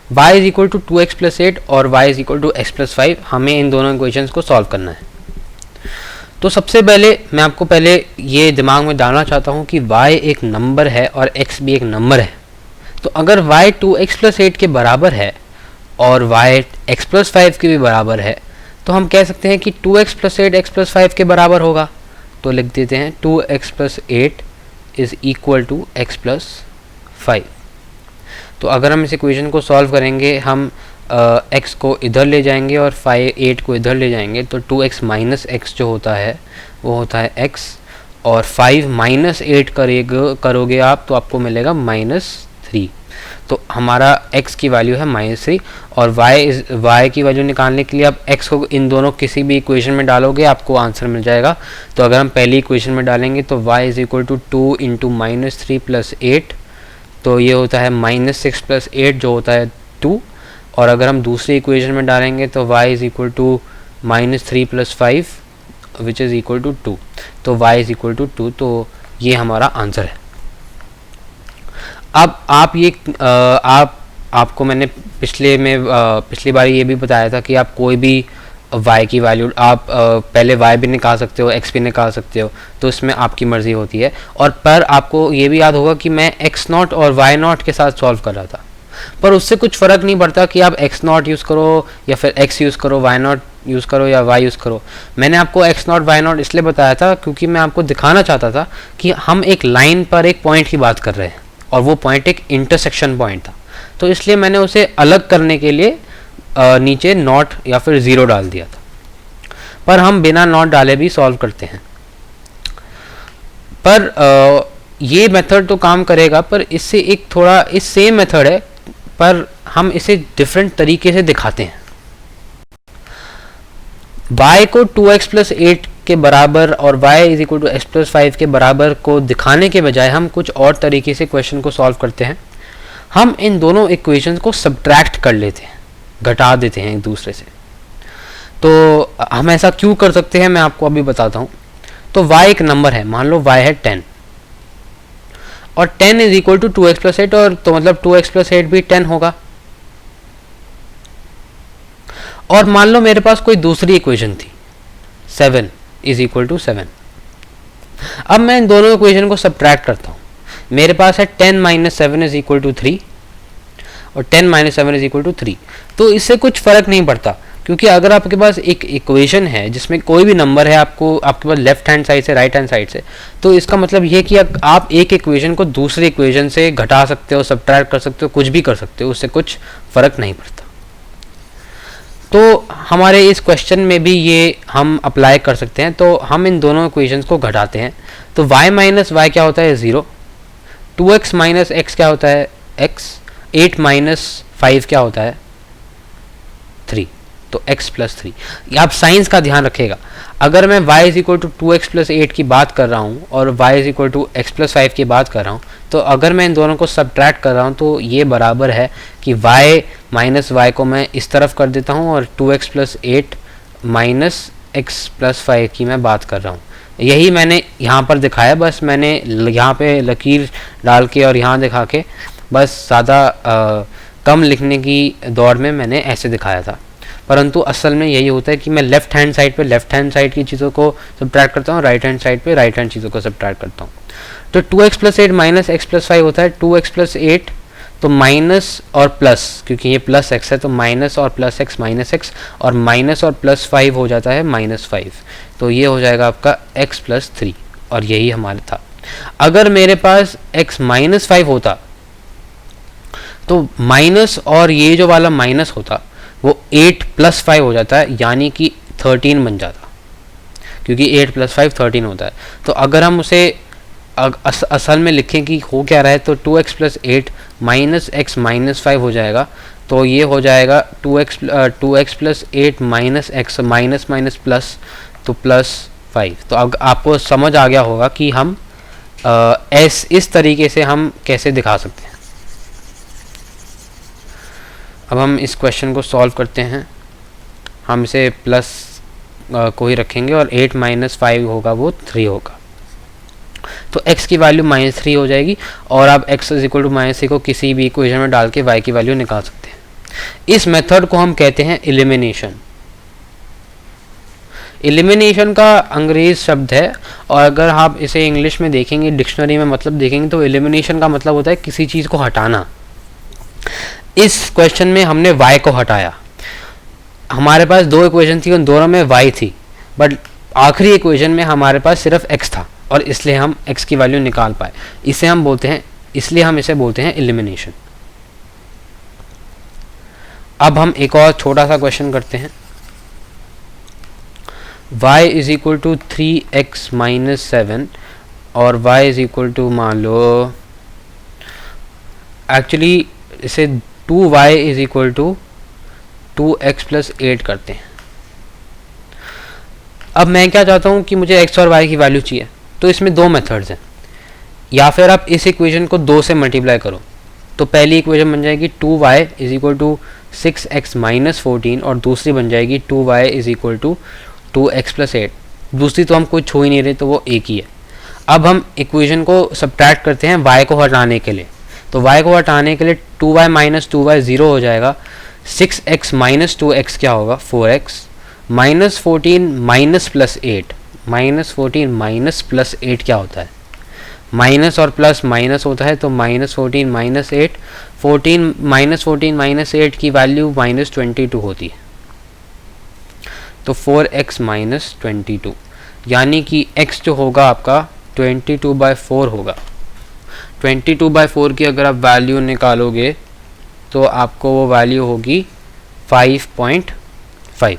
y is equal to 2x plus 8 और y is equal to x plus 5, हमें इन दोनों equations को solve करना है। तो सबसे पहले मैं आपको पहले ये दिमाग में डालना चाहता हूँ कि y एक नंबर है और x भी एक नंबर है। तो अगर y 2x प्लस 8 के बराबर है और y x प्लस 5 के भी बराबर है, तो हम कह सकते हैं कि 2x प्लस 8 x प्लस 5 के बराबर होगा। तो लिख देते हैं 2x plus 8 is equal to x plus 5। तो अगर हम इस इक्वेशन को सॉल्व करेंगे, हम x को इधर ले जाएंगे और 8 को इधर ले जाएंगे, तो 2x माइनस x जो होता है वो होता है x, और 5 माइनस 8 करोगे आप तो आपको मिलेगा -3। तो हमारा x की वैल्यू है -3 और y की वैल्यू निकालने के लिए आप x को इन दोनों किसी भी इक्वेशन में डालोगे, आपको आंसर मिल जाएगा। तो अगर हम पहली इक्वेशन में डालेंगे तो y is equal to 2 into -3 plus 8, तो ये होता है -6 प्लस 8 जो होता है 2। और अगर हम दूसरी इक्वेशन में डालेंगे तो y is equal to -3 plus 5 which is equal to 2, तो y इज इक्वल टू 2। तो ये हमारा आंसर है। अब आप ये आपको मैंने पिछली बार ये भी बताया था कि आप कोई भी y की वैल्यू आप पहले y भी निकाल सकते हो, x भी निकाल सकते हो, तो इसमें आपकी मर्ज़ी होती है। और पर आपको ये भी याद होगा कि मैं x0 और y0 के साथ सॉल्व कर रहा था, पर उससे कुछ फ़र्क नहीं पड़ता कि आप x0 यूज़ करो या फिर x यूज़ करो, y0 यूज़ करो या y यूज़ करो। मैंने आपको x0 y0 इसलिए बताया था क्योंकि मैं आपको दिखाना चाहता था कि हम एक लाइन पर एक पॉइंट की बात कर रहे हैं और वो पॉइंट एक इंटरसेक्शन पॉइंट था, तो इसलिए मैंने उसे अलग करने के लिए नीचे नॉट या फिर 0 डाल दिया था। पर हम बिना नॉट डाले भी सॉल्व करते हैं। पर ये मेथड तो काम करेगा, पर इससे एक थोड़ा इस सेम मेथड है पर हम इसे डिफरेंट तरीके से दिखाते हैं। y को 2x प्लस 8 के बराबर और y is equal to x plus 5 के बराबर को दिखाने के बजाय हम कुछ और तरीके से क्वेश्चन को सॉल्व करते हैं। हम इन दोनों इक्वेशंस को सब्ट्रैक्ट कर लेते हैं, घटा देते हैं एक दूसरे से। तो हम ऐसा क्यों कर सकते हैं मैं आपको अभी बताता हूँ। तो y एक नंबर है, मान लो y है 10 और 10 is equal to 2x plus 8, और तो मतलब 2x प्लस 8 भी 10 होगा। और मान लो मेरे पास कोई दूसरी इक्वेशन थी 7 इज इक्वल टू 7। अब मैं इन दोनों इक्वेशन को सब्ट्रैक्ट करता हूँ। मेरे पास है 10 माइनस 7 इज इक्वल टू 3 और 10 माइनस 7 इज इक्वल टू 3। तो इससे कुछ फ़र्क नहीं पड़ता, क्योंकि अगर आपके पास एक इक्वेशन है जिसमें कोई भी नंबर है आपके पास लेफ्ट हैंड साइड से राइट हैंड साइड से, तो इसका मतलब ये कि आप एक इक्वेशन को दूसरी इक्वेशन से घटा सकते हो, सब्ट्रैक्ट कर सकते हो, कुछ भी कर सकते हो, उससे कुछ फ़र्क नहीं पड़ता। तो हमारे इस क्वेश्चन में भी ये हम अप्लाई कर सकते हैं। तो हम इन दोनों इक्वेशंस को घटाते हैं। तो y माइनस वाई क्या होता है 0, 2x माइनस एक्स क्या होता है x, 8 माइनस 5 क्या होता है 3, तो x प्लस 3। आप साइंस का ध्यान रखिएगा। अगर मैं y is equal to 2x plus 8 की बात कर रहा हूँ और y is equal to x plus 5 की बात कर रहा हूँ, तो अगर मैं इन दोनों को सब्ट्रैक्ट कर रहा हूँ तो ये बराबर है कि y माइनस वाई को मैं इस तरफ कर देता हूँ और 2x plus 8 minus x plus 5 की मैं बात कर रहा हूँ। यही मैंने यहाँ पर दिखाया, बस मैंने यहाँ पे लकीर डाल के और यहाँ दिखा के बस ज़्यादा कम लिखने की दौड़ में मैंने ऐसे दिखाया था, परंतु असल में यही होता है कि मैं लेफ्ट हैंड साइड पे लेफ्ट हैंड साइड की चीज़ों को सब्ट्रैक्ट करता हूँ, राइट हैंड साइड पे राइट हैंड चीज़ों को सब्ट्रैक्ट करता हूँ। तो 2x plus 8 minus x plus 5 होता है 2x प्लस 8, तो माइनस और प्लस, क्योंकि ये प्लस x है तो माइनस और प्लस x माइनस x, और माइनस और प्लस 5 हो जाता है -5, तो ये हो जाएगा आपका x प्लस 3, और यही हमारा था। अगर मेरे पास x माइनस 5 होता तो माइनस और ये जो वाला माइनस होता वो 8 प्लस 5 हो जाता है, यानी कि 13 बन जाता, क्योंकि 8 प्लस 5 13 होता है। तो अगर हम उसे असल में लिखें कि हो क्या रहा है, तो 2x plus 8 minus x minus 5 हो जाएगा, तो ये हो जाएगा 2x plus 8 minus x, minus minus plus, तो प्लस 5। तो अब आपको समझ आ गया होगा कि हम इस तरीके से हम कैसे दिखा सकते हैं। अब हम इस क्वेश्चन को सॉल्व करते हैं। हम इसे प्लस को ही रखेंगे और 8 माइनस 5 होगा वो 3 होगा, तो x की वैल्यू -3 हो जाएगी। और आप x इज इक्वल टू -3 को किसी भी इक्वेशन में डाल के y की वैल्यू निकाल सकते हैं। इस मेथड को हम कहते हैं एलिमिनेशन। एलिमिनेशन का अंग्रेज शब्द है, और अगर आप इसे इंग्लिश में देखेंगे, डिक्शनरी में मतलब देखेंगे, तो एलिमिनेशन का मतलब होता है किसी चीज़ को हटाना। इस क्वेश्चन में हमने y को हटाया। हमारे पास दो इक्वेशन थी, उन दोनों में y थी, बट आखिरी इक्वेशन में हमारे पास सिर्फ x था, और इसलिए हम x की वैल्यू निकाल पाए। इसे हम बोलते हैं, इसलिए हम इसे बोलते हैं एलिमिनेशन। अब हम एक और छोटा सा क्वेश्चन करते हैं। y is equal to 3x minus 7 और y इज इक्वल टू, मान लो एक्चुअली इसे 2y is equal to 2x plus 8 करते हैं। अब मैं क्या चाहता हूँ कि मुझे x और y की वैल्यू चाहिए, तो इसमें दो मेथड्स हैं। या फिर आप इस इक्वेशन को 2 से मल्टीप्लाई करो, तो पहली इक्वेशन बन जाएगी 2y is equal to 6x minus 14, और दूसरी बन जाएगी 2y is equal to 2x plus 8। दूसरी तो हम कोई छू ही नहीं रहे, तो वो एक ही है। अब हम इक्वेशन को सब्ट्रैक्ट करते हैं y को हटाने के लिए। तो y को हटाने के लिए 2y माइनस 2y 0 हो जाएगा। 6x माइनस 2x क्या होगा, 4x, minus 14 minus plus 8, minus 14 minus plus 8 क्या होता है, माइनस और प्लस माइनस होता है, तो माइनस 14 माइनस 8, 14 माइनस 8 की वैल्यू माइनस 22 होती है, तो 4x माइनस 22, यानी कि x जो होगा आपका 22/4 होगा। 22/4 की अगर आप वैल्यू निकालोगे तो आपको वो वैल्यू होगी 5.5।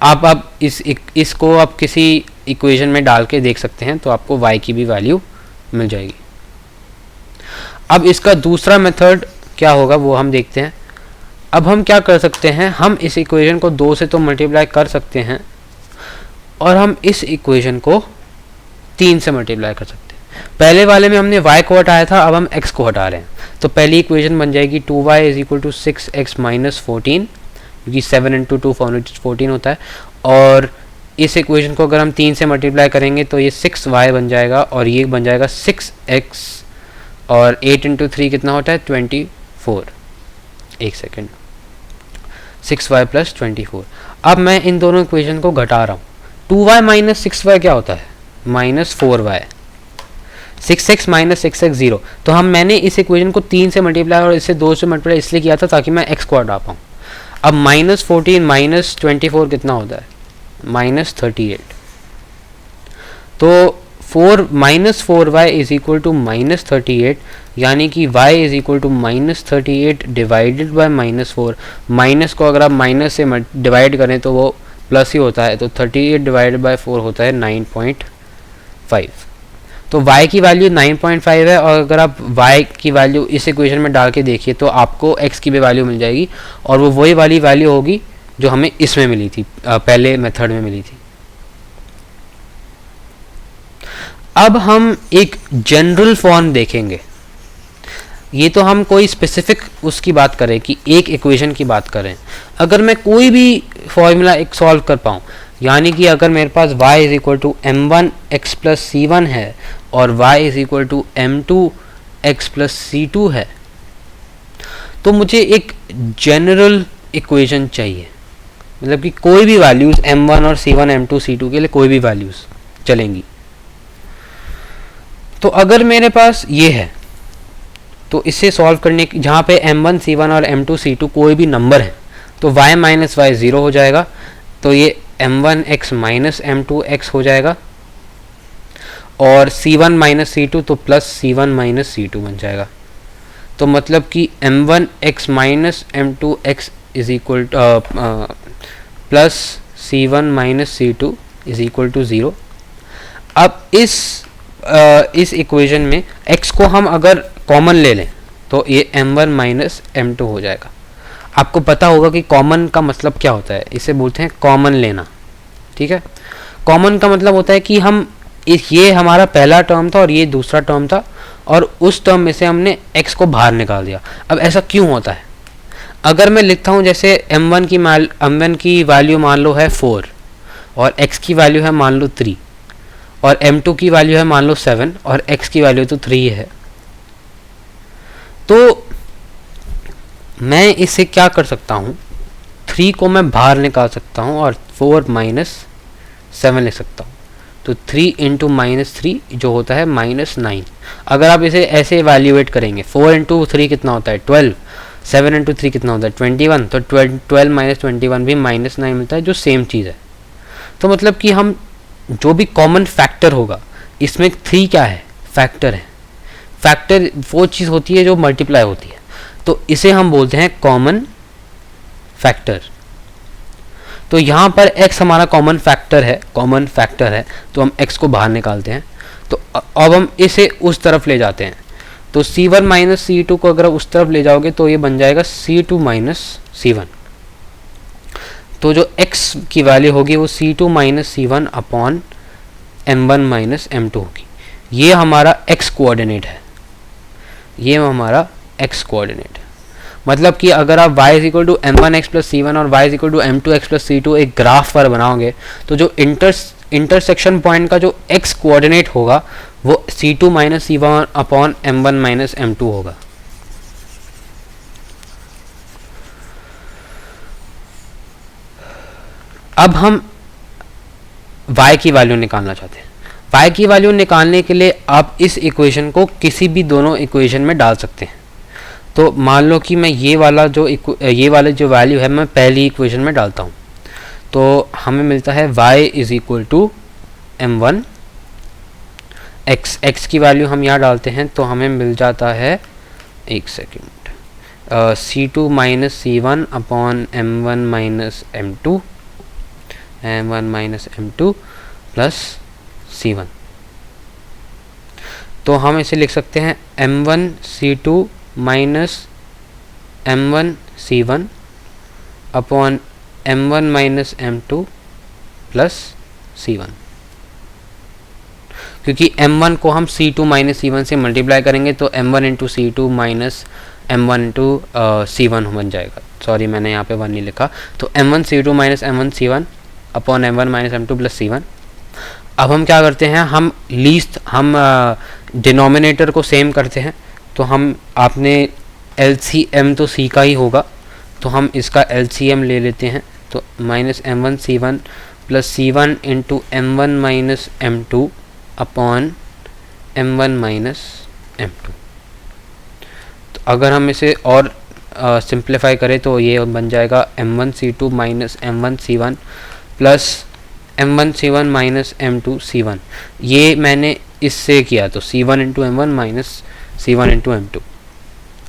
आप इसको आप किसी इक्वेशन में डाल के देख सकते हैं, तो आपको y की भी वैल्यू मिल जाएगी। अब इसका दूसरा मेथड क्या होगा वो हम देखते हैं। अब हम क्या कर सकते हैं, हम इस इक्वेशन को 2 से तो मल्टीप्लाई कर सकते हैं, और हम इस इक्वेशन को 3 से मल्टीप्लाई कर सकते हैं। पहले वाले में हमने y को हटाया था, अब हम x को हटा रहे हैं। तो पहली इक्वेशन बन जाएगी 2y is equal to 6x minus 14, क्योंकि 7 इंटू 2 14 होता है। और इस इक्वेशन को अगर हम 3 से मल्टीप्लाई करेंगे तो ये 6y बन जाएगा, और ये बन जाएगा 6x, और 8 इंटू 3 कितना होता है, 24। एक सेकेंड, 6y प्लस 24। अब मैं इन दोनों इक्वेशन को घटा रहा हूँ। 2y माइनस 6y क्या होता है, minus 4y। 6x minus 6x 0। तो मैंने इस इक्वेशन को 3 से मल्टीप्लाई और इसे 2 से मल्टीप्लाई इसलिए किया था ताकि मैं x को हटा पाऊँ। अब माइनस 14 माइनस 24 कितना होता है, माइनस 38। तो 4 minus 4y is equal to minus 38, यानी कि y is equal to minus 38 divided by minus 4। Minus को अगर आप माइनस से डिवाइड करें तो वो प्लस ही होता है, तो 38 डिवाइडेड बाय 4 होता है 9.5। तो y की वैल्यू 9.5 है, और अगर आप y की वैल्यू इस इक्वेशन में डाल के देखिए तो आपको x की भी वैल्यू मिल जाएगी, और वो वही वाली वैल्यू होगी जो हमें इसमें मिली थी, पहले मेथड में मिली थी। अब हम एक जनरल फॉर्म देखेंगे। ये तो हम कोई स्पेसिफिक उसकी बात करें कि एक इक्वेशन की बात करें। अगर मैं कोई भी फॉर्मूला एक सॉल्व कर पाऊँ, यानी कि अगर मेरे पास y is equal to m1x plus c1 है और y is equal to m2x plus c2 है, तो मुझे एक जनरल इक्वेशन चाहिए। मतलब कि कोई भी वैल्यूज़ m1 और c1 m2 c2 के लिए कोई भी वैल्यूज़ चलेंगी। तो अगर मेरे पास ये है तो इसे सॉल्व करने की, जहाँ पे m1 c1 और m2 c2 कोई भी नंबर है, तो y माइनस y 0 हो जाएगा, तो ये m1x माइनस m2x हो जाएगा, और c1 माइनस c2 तो प्लस c1 माइनस c2 बन जाएगा। तो मतलब कि m1x minus m2x is equal plus c1 minus c2 is equal to 0। अब इस इक्वेशन में x को हम अगर कॉमन ले लें तो ये m1 माइनस m2 हो जाएगा। आपको पता होगा कि कॉमन का मतलब क्या होता है, इसे बोलते हैं कॉमन लेना। ठीक है, कॉमन का मतलब होता है कि हम ये हमारा पहला टर्म था और ये दूसरा टर्म था, और उस टर्म में से हमने x को बाहर निकाल दिया। अब ऐसा क्यों होता है? अगर मैं लिखता हूँ जैसे m1 की वैल्यू मान लो है 4, और x की वैल्यू है मान लो 3, और m2 की वैल्यू है मान लो 7, और x की वैल्यू तो 3 है, तो मैं इसे क्या कर सकता हूँ, 3 को मैं बाहर निकाल सकता हूँ और 4 माइनस 7 लिख सकता हूँ। तो 3 इंटू माइनस 3 जो होता है -9। अगर आप इसे ऐसे इवेल्यूएट करेंगे, 4 इंटू 3 कितना होता है 12, 7 इंटू 3 कितना होता है 21, तो 12 माइनस 21 भी -9 मिलता है, जो सेम चीज़ है। तो मतलब कि हम जो भी कॉमन फैक्टर होगा, इसमें 3 क्या है, फैक्टर है। फैक्टर वो चीज़ होती है जो मल्टीप्लाई होती है, तो इसे हम बोलते हैं कॉमन फैक्टर। तो यहाँ पर x हमारा कॉमन फैक्टर है, तो हम x को बाहर निकालते हैं। तो अब हम इसे उस तरफ ले जाते हैं, तो C1 माइनस C2 को अगर उस तरफ ले जाओगे तो ये बन जाएगा C2 माइनस C1। तो जो x की वैल्यू होगी वो C2 minus C1 upon M1 minus M2 होगी। ये हमारा x कोऑर्डिनेट है, ये हमारा x कोऑर्डिनेट है। मतलब कि अगर आप y equal to m1x plus C1 और y equal to m2x plus C2 एक ग्राफ पर बनाओगे, तो जो इंटरसेक्शन पॉइंट का जो x कोऑर्डिनेट होगा वो C2 minus C1 upon M1 minus M2 होगा। अब हम y की वैल्यू निकालना चाहते हैं। y की वैल्यू निकालने के लिए आप इस इक्वेशन को किसी भी दोनों इक्वेशन में डाल सकते हैं। तो मान लो कि मैं ये वाला जो वैल्यू है मैं पहली इक्वेशन में डालता हूँ, तो हमें मिलता है y is equal to m1 x की वैल्यू हम यहाँ डालते हैं तो हमें मिल जाता है, एक second, C2 minus C1 upon M1 minus M2 plus C1। तो हम इसे लिख सकते हैं M1 C2 minus M1 C1 upon M1 minus M2 plus C1, क्योंकि M1 को हम C2 माइनस C1 से मल्टीप्लाई करेंगे तो M1 into C2 minus M1 into C1 बन जाएगा। सॉरी, मैंने यहाँ पे 1 नहीं लिखा। तो M1 C2 minus M1 C1 upon M1 minus M2 plus C1। अब हम क्या करते हैं, हम डिनोमिनेटर को सेम करते हैं। तो हम आपने LCM तो C का ही होगा, तो हम इसका LCM ले लेते हैं। तो minus M1 C1 plus C1 into M1 minus M2 upon M1 minus M2। तो अगर हम इसे और सिंप्लीफाई करें तो ये बन जाएगा M1 C2 minus M1 C1 plus M1 C1 minus M2 C1। ये मैंने इससे किया, तो C1 into M1 minus C1 into M2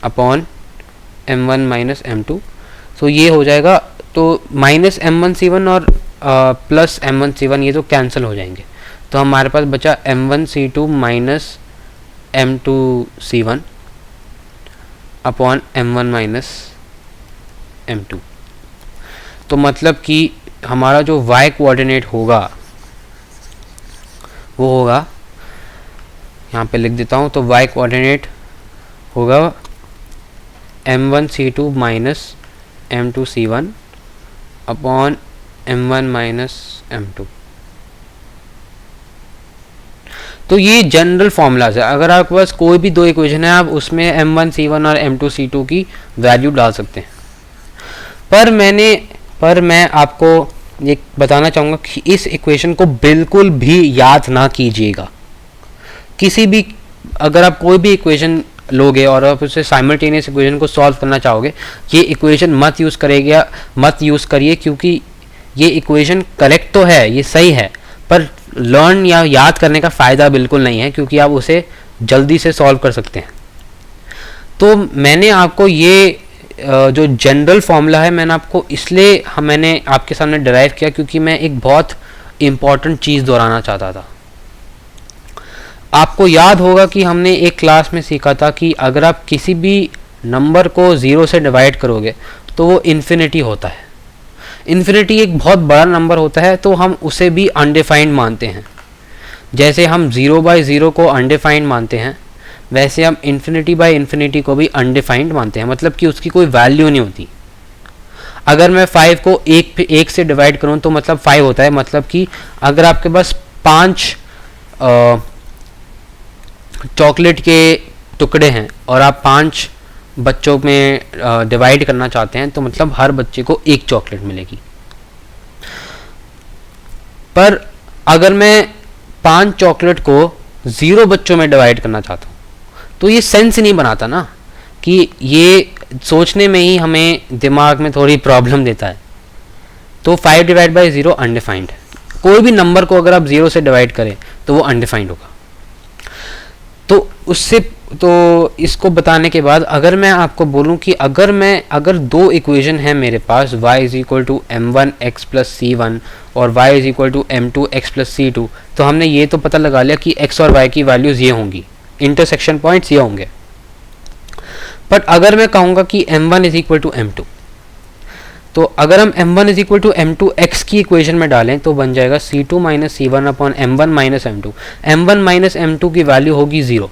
upon M1 minus M2। तो ये हो जाएगा, तो माइनस M1 C1 और प्लस M1 C1 ये तो कैंसिल हो जाएंगे। तो हमारे पास बचा M1 C2 minus M2 C1 upon M1 minus M2। तो मतलब कि हमारा जो y कोऑर्डिनेट होगा वो होगा, यहाँ पे लिख देता हूँ, तो y कोऑर्डिनेट होगा M1 C2 minus M2 C1 upon M1 minus M2। तो ये जनरल फॉर्मूलाज है। अगर आपके पास कोई भी दो इक्वेशन है, आप उसमें M1 C1 और M2 C2 की वैल्यू डाल सकते हैं। पर मैं आपको ये बताना चाहूँगा कि इस इक्वेशन को बिल्कुल भी याद ना कीजिएगा। किसी भी, अगर आप कोई भी इक्वेशन लोगे और आप उससे साइमल्टेनियस इक्वेशन को सॉल्व करना चाहोगे, ये इक्वेशन मत यूज़ करिए, क्योंकि ये इक्वेशन करेक्ट तो है, ये सही है, पर लर्न या याद करने का फ़ायदा बिल्कुल नहीं है, क्योंकि आप उसे जल्दी से सॉल्व कर सकते हैं। तो मैंने आपको ये जो जनरल फॉर्मूला है मैंने आपके सामने डिराइव किया, क्योंकि मैं एक बहुत इम्पॉर्टेंट चीज़ दोहराना चाहता था। आपको याद होगा कि हमने एक क्लास में सीखा था कि अगर आप किसी भी नंबर को 0 से डिवाइड करोगे तो वो इन्फिनिटी होता है। इन्फिनिटी एक बहुत बड़ा नंबर होता है, तो हम उसे भी अनडिफाइंड मानते हैं। जैसे हम 0/0 को अनडिफाइंड मानते हैं, वैसे हम इन्फिनिटी बाय इन्फिनिटी को भी अनडिफाइंड मानते हैं, मतलब कि उसकी कोई वैल्यू नहीं होती। अगर मैं 5 को 1 से डिवाइड करूं तो मतलब 5 होता है। मतलब कि अगर आपके पास 5 चॉकलेट के टुकड़े हैं और आप 5 बच्चों में डिवाइड करना चाहते हैं तो मतलब हर बच्चे को एक चॉकलेट मिलेगी। पर अगर मैं 5 चॉकलेट को 0 बच्चों में डिवाइड करना चाहता हूँ तो ये सेंस नहीं बनाता ना, कि ये सोचने में ही हमें दिमाग में थोड़ी प्रॉब्लम देता है। तो 5 डिवाइड बाई 0 अनडिफाइंड है। कोई भी नंबर को अगर आप 0 से डिवाइड करें तो वो अनडिफाइंड होगा। तो इसको बताने के बाद अगर मैं आपको बोलूं कि अगर 2 इक्वेशन है मेरे पास, y is equal to m1x plus c1 और y is equal to m2x plus c2, तो हमने ये तो पता लगा लिया कि x और y की वैल्यूज़ ये होंगी, इंटरसेक्शन पॉइंट्स ये होंगे। बट अगर मैं कहूँगा कि m1 is equal to m2, तो अगर हम m1 is equal to m2x की इक्वेशन में डालें तो बन जाएगा c2 minus c1 upon m1 minus m2। m1 minus m2 की वैल्यू होगी 0।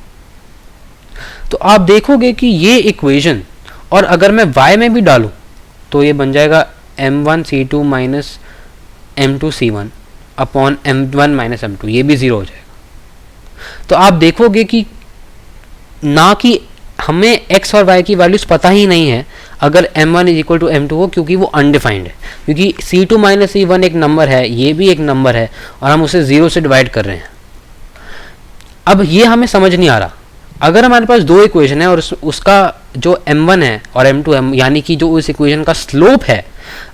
तो आप देखोगे कि ये इक्वेशन, और अगर मैं y में भी डालूं तो ये बन जाएगा m1 c2 minus m2 c1 upon m1 minus m2, ये भी 0 हो जाएगा। तो आप देखोगे कि ना कि हमें x और y की वैल्यूज पता ही नहीं है अगर m1 is equal to m2 हो, क्योंकि वो अनडिफाइंड है, क्योंकि c2 माइनस c1 एक नंबर है, ये भी एक नंबर है और हम उसे 0 से डिवाइड कर रहे हैं। अब ये हमें समझ नहीं आ रहा। अगर हमारे पास 2 इक्वेशन है और उसका जो m1 है और m2 है, यानी कि जो उस इक्वेशन का स्लोप है,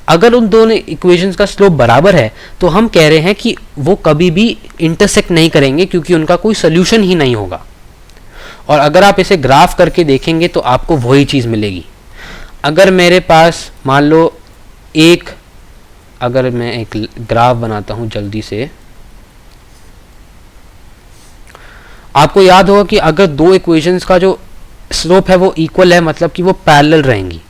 अगर उन दोनों इक्वेशंस का स्लोप बराबर है तो हम कह रहे हैं कि वो कभी भी इंटरसेक्ट नहीं करेंगे, क्योंकि उनका कोई सोल्यूशन ही नहीं होगा। और अगर आप इसे ग्राफ करके देखेंगे तो आपको वही चीज़ मिलेगी। अगर मेरे पास मान लो अगर मैं एक ग्राफ बनाता हूँ जल्दी से, आपको याद होगा कि अगर 2 इक्वेशंस का जो स्लोप है वो इक्वल है, मतलब कि वो पैरेलल रहेंगी,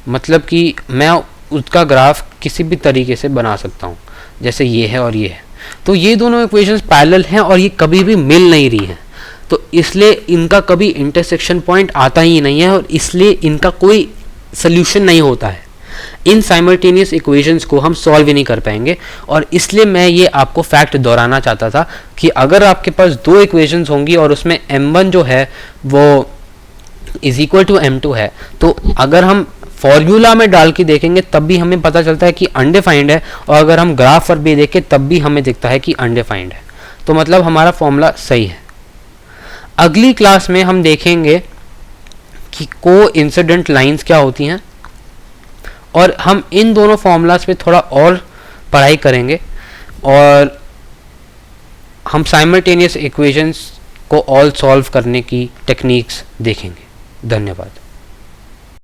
मतलब कि मैं उसका ग्राफ किसी भी तरीके से बना सकता हूँ, जैसे ये है और ये है। तो ये दोनों इक्वेशंस पैरेलल हैं और ये कभी भी मिल नहीं रही हैं, तो इसलिए इनका कभी इंटरसेक्शन पॉइंट आता ही नहीं है और इसलिए इनका कोई सल्यूशन नहीं होता है। इन साइमल्टेनियस इक्वेशंस को हम सॉल्व ही नहीं कर पाएंगे। और इसलिए मैं ये आपको फैक्ट दोहराना चाहता था कि अगर आपके पास 2 इक्वेशंस होंगी और उसमें m1 जो है वो इज इक्वल टू m2 है, तो अगर हम फॉर्मूला में डाल के देखेंगे तब भी हमें पता चलता है कि अनडिफाइंड है, और अगर हम ग्राफ पर भी देखें तब भी हमें दिखता है कि अनडिफाइंड है। तो मतलब हमारा फॉर्मूला सही है। अगली क्लास में हम देखेंगे कि कोइंसिडेंट लाइंस क्या होती हैं, और हम इन दोनों फॉर्मूलाज पे थोड़ा और पढ़ाई करेंगे और हम साइमल्टेनियस इक्वेशंस को ऑल सॉल्व करने की टेक्निक्स देखेंगे। धन्यवाद।